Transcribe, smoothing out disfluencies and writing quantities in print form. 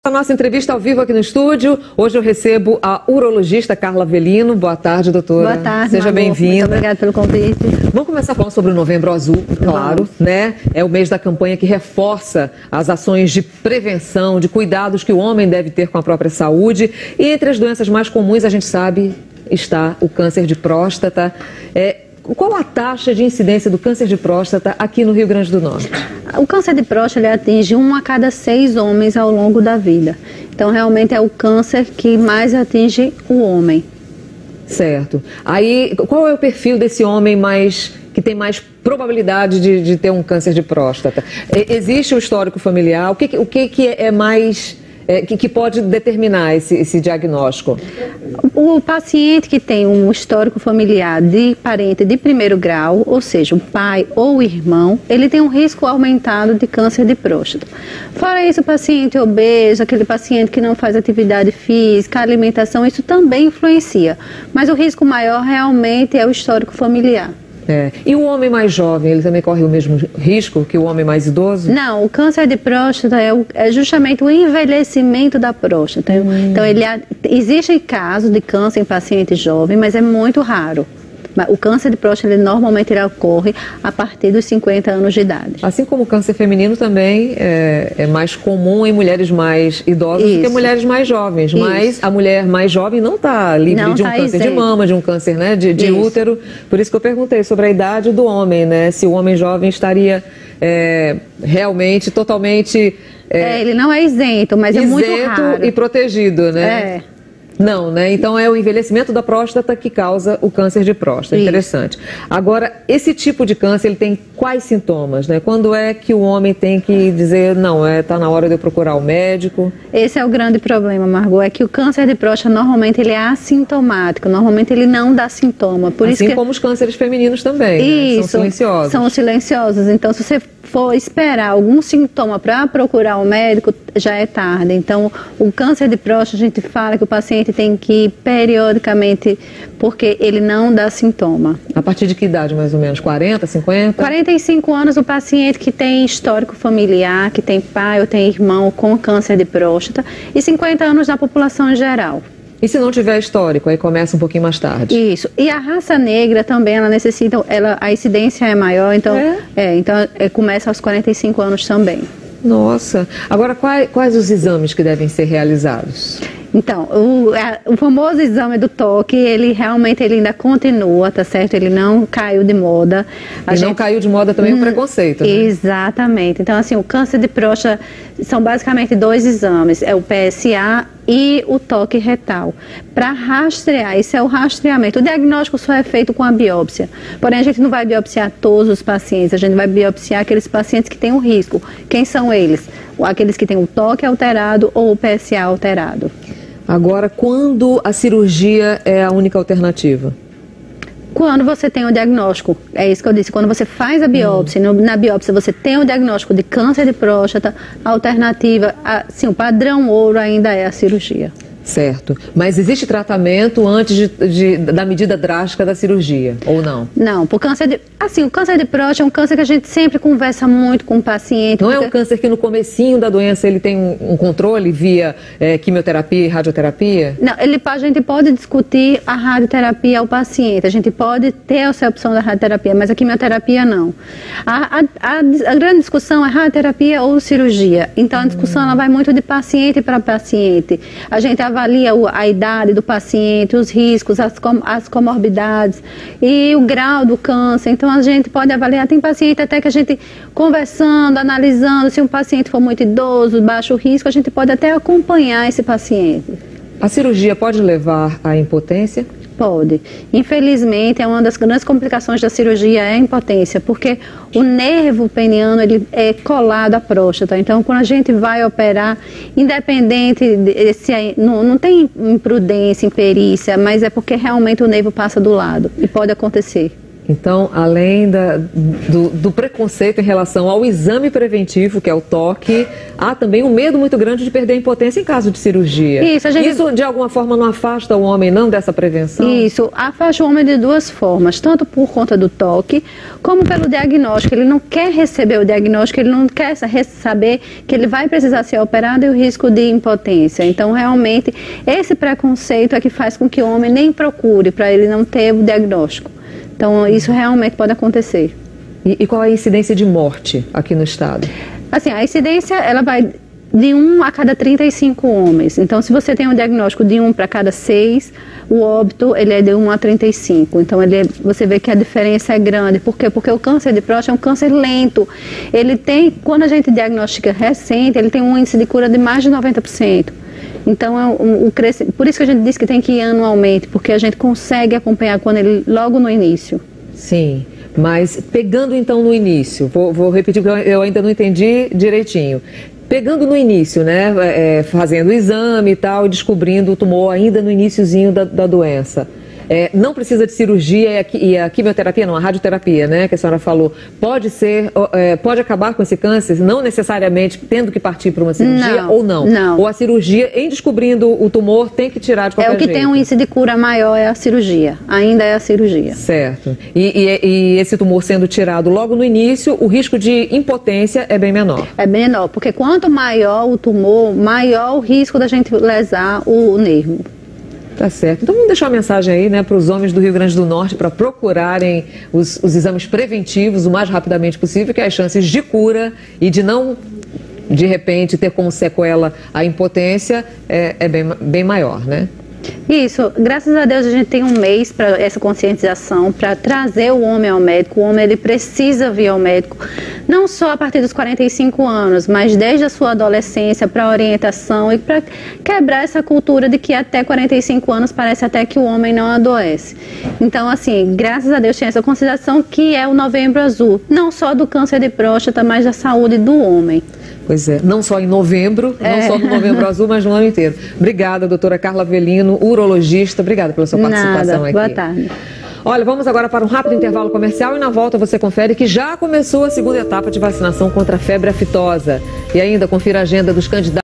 A nossa entrevista ao vivo aqui no estúdio. Hoje eu recebo a urologista Carla Avelino. Boa tarde, doutora. Boa tarde, seja bem-vinda. Muito obrigada pelo convite. Vamos começar falando sobre o Novembro Azul, claro, né? É o mês da campanha que reforça as ações de prevenção, de cuidados que o homem deve ter com a própria saúde. E entre as doenças mais comuns, a gente sabe, está o câncer de próstata. Qual a taxa de incidência do câncer de próstata aqui no Rio Grande do Norte? O câncer de próstata ele atinge 1 a cada 6 homens ao longo da vida. Então, realmente é o câncer que mais atinge o homem. Certo. Aí, qual é o perfil desse homem que tem mais probabilidade de ter um câncer de próstata? Existe o histórico familiar? O que é mais... que pode determinar esse diagnóstico? O paciente que tem um histórico familiar de parente de primeiro grau, ou seja, o pai ou o irmão, ele tem um risco aumentado de câncer de próstata. Fora isso, o paciente obeso, aquele paciente que não faz atividade física, alimentação, isso também influencia. Mas o risco maior realmente é o histórico familiar. E o homem mais jovem, ele também corre o mesmo risco que o homem mais idoso? Não, o câncer de próstata é justamente o envelhecimento da próstata. Então, existe casos de câncer em paciente jovem, mas é muito raro. O câncer de próstata, normalmente ocorre a partir dos 50 anos de idade. Assim como o câncer feminino também é mais comum em mulheres mais idosas do que mulheres mais jovens. Mas a mulher mais jovem não está livre de um câncer de mama, de um câncer, né, de útero. Por isso que eu perguntei sobre a idade do homem, né? Se o homem jovem estaria realmente, totalmente... ele não é isento, mas é muito raro. E protegido, né? Não, né? Então é o envelhecimento da próstata que causa o câncer de próstata. Interessante. Agora, esse tipo de câncer, ele tem quais sintomas, né? Quando é que o homem tem que dizer, não, tá na hora de eu procurar o médico? Esse é o grande problema, Margot, é que o câncer de próstata, normalmente, ele é assintomático, normalmente ele não dá sintoma. Por isso como os cânceres femininos também, né? São silenciosos. São silenciosos, então se você for esperar algum sintoma para procurar o médico, já é tarde. Então, o câncer de próstata, a gente fala que o paciente tem que ir periodicamente, porque ele não dá sintoma. A partir de que idade, mais ou menos? 40, 50? 45 anos, o paciente que tem histórico familiar, que tem pai ou tem irmão com câncer de próstata, e 50 anos na população em geral. E se não tiver histórico, aí começa um pouquinho mais tarde? Isso. E a raça negra também, ela necessita, a incidência é maior, então, começa aos 45 anos também. Nossa. Agora, quais os exames que devem ser realizados? Então, o famoso exame do toque, ele realmente ainda continua, tá certo? Ele não caiu de moda. Não caiu de moda também o preconceito, né? Exatamente. Então, assim, o câncer de próstata são basicamente 2 exames, é o PSA e o toque retal. Para rastrear, isso é o rastreamento. O diagnóstico só é feito com a biópsia. Porém, a gente não vai biopsiar todos os pacientes, a gente vai biopsiar aqueles pacientes que têm um risco. Quem são eles? Aqueles que têm o toque alterado ou o PSA alterado. Agora, quando a cirurgia é a única alternativa? Quando você tem o diagnóstico, é isso que eu disse, quando você faz a biópsia, na biópsia você tem o diagnóstico de câncer de próstata, a alternativa, sim, o padrão ouro ainda é a cirurgia. Certo. Mas existe tratamento antes da medida drástica da cirurgia, ou não? Não, por câncer de... Assim, o câncer de próstata é um câncer que a gente sempre conversa muito com o paciente. Não é um câncer que no comecinho da doença ele tem um controle via quimioterapia e radioterapia? Não, a gente pode discutir a radioterapia ao paciente, a gente pode ter essa opção da radioterapia, mas a quimioterapia não. A grande discussão é radioterapia ou cirurgia. Então, a discussão ela vai muito de paciente para paciente. A gente avalia a idade do paciente, os riscos, as comorbidades e o grau do câncer. Então, a gente pode avaliar, tem paciente até que a gente conversando, analisando, se um paciente for muito idoso, baixo risco, a gente pode até acompanhar esse paciente. A cirurgia pode levar à impotência? Pode. Infelizmente, uma das grandes complicações da cirurgia é a impotência, porque o nervo peniano ele é colado à próstata. Então, quando a gente vai operar, independente não tem imprudência, imperícia, mas é porque realmente o nervo passa do lado e pode acontecer. Então, além do preconceito em relação ao exame preventivo, que é o toque, há também um medo muito grande de perder a impotência em caso de cirurgia. Isso, de alguma forma, não afasta o homem não dessa prevenção? Isso, afasta o homem de duas formas, tanto por conta do toque, como pelo diagnóstico. Ele não quer receber o diagnóstico, ele não quer saber que ele vai precisar ser operado e o risco de impotência. Então, realmente, esse preconceito é que faz com que o homem nem procure, para ele não ter o diagnóstico. Então, isso realmente pode acontecer. E qual é a incidência de morte aqui no estado? Assim, a incidência, ela vai de 1 a cada 35 homens. Então, se você tem um diagnóstico de 1 para cada 6, o óbito, ele é de 1 a 35. Então, você vê que a diferença é grande. Por quê? Porque o câncer de próstata é um câncer lento. Ele tem, quando a gente diagnostica recente, ele tem um índice de cura de mais de 90%. Então, por isso que a gente diz que tem que ir anualmente, porque a gente consegue acompanhar logo no início. Sim, mas pegando então no início, vou repetir porque eu ainda não entendi direitinho. Pegando no início, né, fazendo o exame e tal, e descobrindo o tumor ainda no iniciozinho da doença. Não precisa de cirurgia e a quimioterapia, não, a radioterapia, né, que a senhora falou, pode acabar com esse câncer, não necessariamente tendo que partir para uma cirurgia, não, ou não? Não. Ou a cirurgia, em descobrindo o tumor, tem que tirar de qualquer jeito? O que tem um índice de cura maior é a cirurgia, ainda é a cirurgia. Certo. E esse tumor sendo tirado logo no início, o risco de impotência é bem menor? É bem menor, porque quanto maior o tumor, maior o risco da gente lesar o nervo. Tá certo. Então vamos deixar uma mensagem aí, né, para os homens do Rio Grande do Norte para procurarem os exames preventivos o mais rapidamente possível, que as chances de cura e de não, de repente, ter como sequela a impotência é bem maior, né? Isso, graças a Deus a gente tem um mês para essa conscientização, para trazer o homem ao médico. O homem, ele precisa vir ao médico, não só a partir dos 45 anos, mas desde a sua adolescência, para orientação e para quebrar essa cultura de que até 45 anos parece até que o homem não adoece. Então, assim, graças a Deus tem essa consideração que é o Novembro Azul, não só do câncer de próstata, mas da saúde do homem. Pois é, não só em novembro, não só no Novembro Azul, mas no ano inteiro. Obrigada, doutora Carla Avelino, urologista. Obrigada pela sua participação aqui. Boa tarde. Olha, vamos agora para um rápido intervalo comercial e na volta você confere que já começou a segunda etapa de vacinação contra a febre aftosa. E ainda confira a agenda dos candidatos.